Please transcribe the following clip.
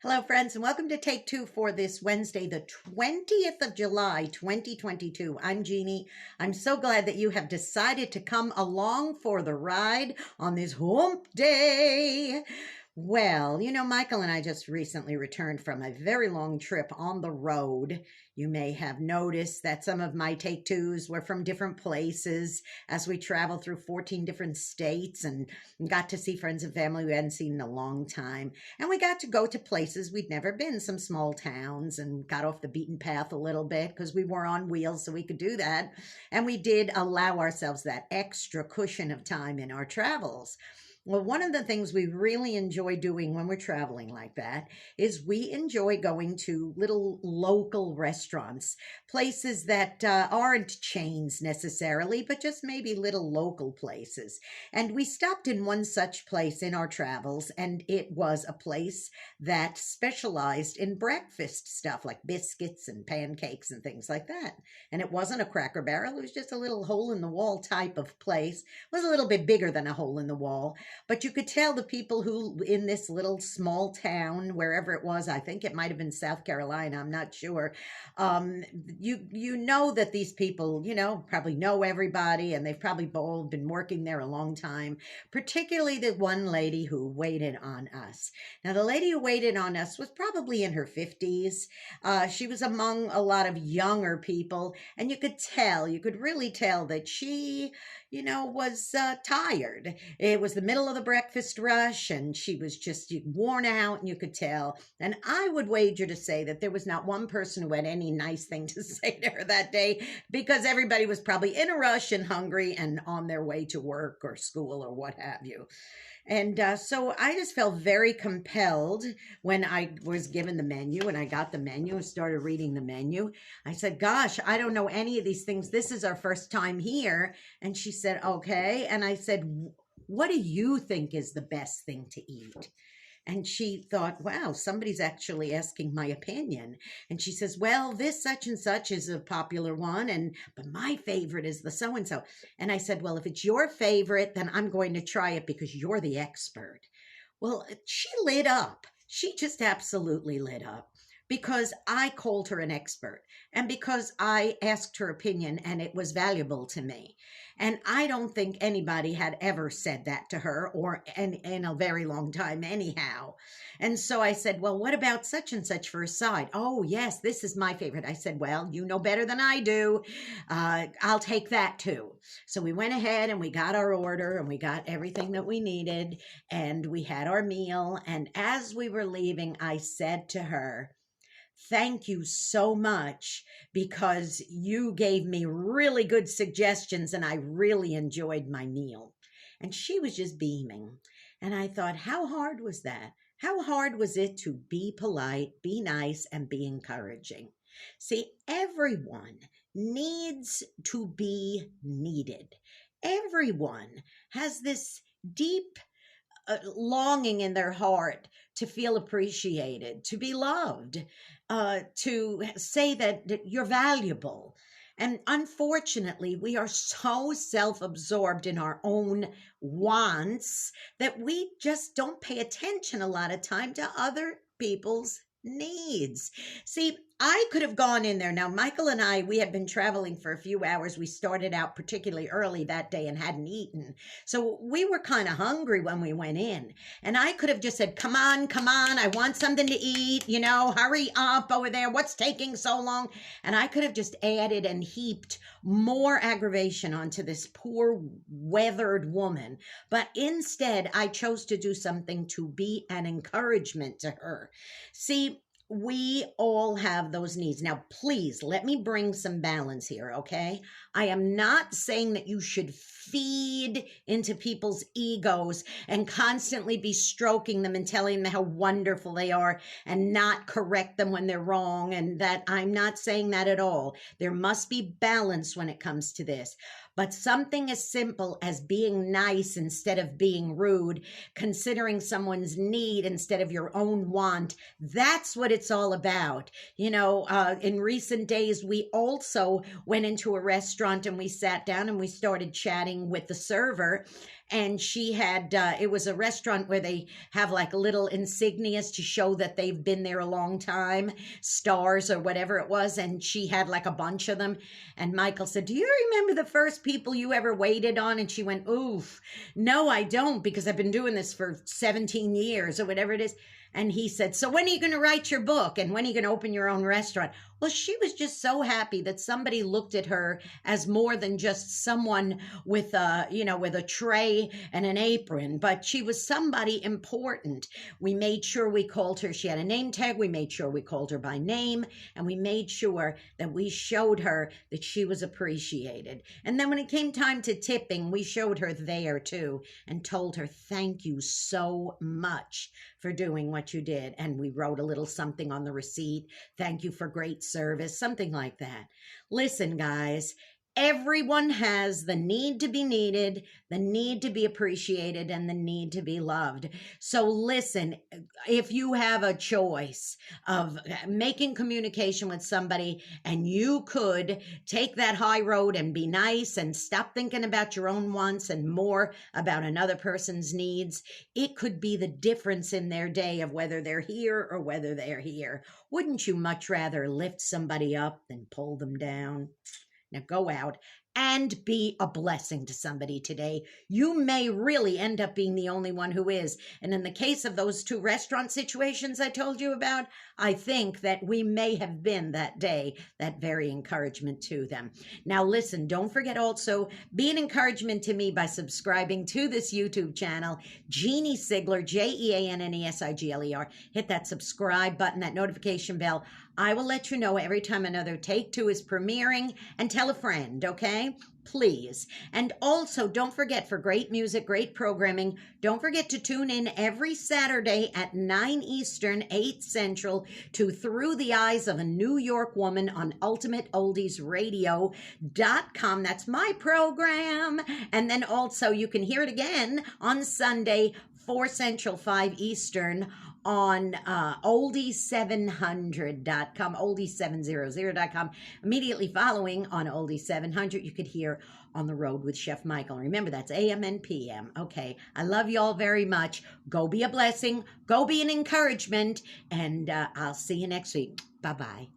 Hello, friends, and welcome to Take Two for this Wednesday, the 20th of July, 2022. I'm Jeannie. I'm so glad that you have decided to come along for the ride on this hump day. Well, Michael and I just recently returned from a very long trip on the road. You may have noticed that some of my take twos were from different places as we traveled through 14 different states and got to see friends and family we hadn't seen in a long time. And we got to go to places we'd never been, some small towns, and got off the beaten path a little bit because we were on wheels, so we could do that. And we did allow ourselves that extra cushion of time in our travels. Well, one of the things we really enjoy doing when we're traveling like that is we enjoy going to little local restaurants, places that aren't chains necessarily, but just maybe little local places. And we stopped in one such place in our travels, and it was a place that specialized in breakfast stuff like biscuits and pancakes and things like that. And it wasn't a Cracker Barrel, it was just a little hole in the wall type of place. It was a little bit bigger than a hole in the wall. But you could tell the people who in this little small town, wherever it was, I think it might have been South Carolina, I'm not sure. You know that these people, probably know everybody and they've probably all been working there a long time, particularly the one lady who waited on us. Now, the lady who waited on us was probably in her 50s. She was among a lot of younger people, and you could really tell that she was tired. It was the middle of the breakfast rush and she was just worn out, and you could tell. And I would wager to say that there was not one person who had any nice thing to say to her that day, because everybody was probably in a rush and hungry and on their way to work or school or what have you. And so I just felt very compelled when I was given the menu and I got the menu and started reading the menu. I said, gosh, I don't know any of these things. This is our first time here. And she said, okay. And I said, what do you think is the best thing to eat? And she thought, wow, somebody's actually asking my opinion. And she says, well, this such and such is a popular one, but my favorite is the so-and-so. And I said, well, if it's your favorite, then I'm going to try it because you're the expert. Well, she lit up. She just absolutely lit up because I called her an expert and because I asked her opinion and it was valuable to me. And I don't think anybody had ever said that to her or in a very long time anyhow. And so I said, well, what about such and such for a side? Oh, yes, this is my favorite. I said, well, you know better than I do. I'll take that too. So we went ahead and we got our order and we got everything that we needed and we had our meal. And as we were leaving, I said to her, thank you so much because you gave me really good suggestions and I really enjoyed my meal. And she was just beaming. And I thought, how hard was that? How hard was it to be polite, be nice, and be encouraging? See, everyone needs to be needed. Everyone has this deep longing in their heart to feel appreciated, to be loved, to say that you're valuable. And unfortunately, we are so self-absorbed in our own wants that we just don't pay attention a lot of time to other people's needs. See, I could have gone in there. Now, Michael and I, we had been traveling for a few hours. We started out particularly early that day and hadn't eaten. So we were kind of hungry when we went in. And I could have just said, come on, I want something to eat, hurry up over there. What's taking so long? And I could have just added and heaped more aggravation onto this poor weathered woman. But instead, I chose to do something to be an encouragement to her. See, we all have those needs. Now, please let me bring some balance here, okay? I am not saying that you should feed into people's egos and constantly be stroking them and telling them how wonderful they are and not correct them when they're wrong. And that I'm not saying that at all. There must be balance when it comes to this. But something as simple as being nice instead of being rude, considering someone's need instead of your own want, that's what it's all about. In recent days, we also went into a restaurant and we sat down and we started chatting with the server. and she had it was a restaurant where they have like little insignias to show that they've been there a long time, stars or whatever it was, and she had like a bunch of them. And Michael said, do you remember the first people you ever waited on? And she went, oof, no, I don't, because I've been doing this for 17 years or whatever it is. And he said, so when are you going to write your book, and when are you going to open your own restaurant? Well, she was just so happy that somebody looked at her as more than just someone with a, with a tray and an apron, but she was somebody important. We made sure we called her. She had a name tag. We made sure we called her by name, and we made sure that we showed her that she was appreciated. And then when it came time to tipping, we showed her there too and told her, thank you so much for doing what you did. And we wrote a little something on the receipt. Thank you for great service, something like that. Listen, guys, everyone has the need to be needed, the need to be appreciated, and the need to be loved. So listen, if you have a choice of making communication with somebody and you could take that high road and be nice and stop thinking about your own wants and more about another person's needs, it could be the difference in their day of whether they're here or whether they're here. Wouldn't you much rather lift somebody up than pull them down? Now go out and be a blessing to somebody today. You may really end up being the only one who is. And in the case of those two restaurant situations I told you about, I think that we may have been that day that very encouragement to them. Now listen, don't forget also, be an encouragement to me by subscribing to this YouTube channel, Jeanne Sigler, Jeanne Sigler. Hit that subscribe button, that notification bell. I will let you know every time another Take Two is premiering, and tell a friend, okay? Please. And also, don't forget, for great music, great programming, don't forget to tune in every Saturday at 9 Eastern, 8 Central to Through the Eyes of a New York Woman on UltimateOldiesRadio.com. That's my program. And then also, you can hear it again on Sunday, 4 Central, 5 Eastern on oldie700.com, oldie700.com. Immediately following on oldie700, you could hear On the Road with Chef Michael. Remember, that's AM and PM. Okay, I love you all very much. Go be a blessing. Go be an encouragement. And I'll see you next week. Bye-bye.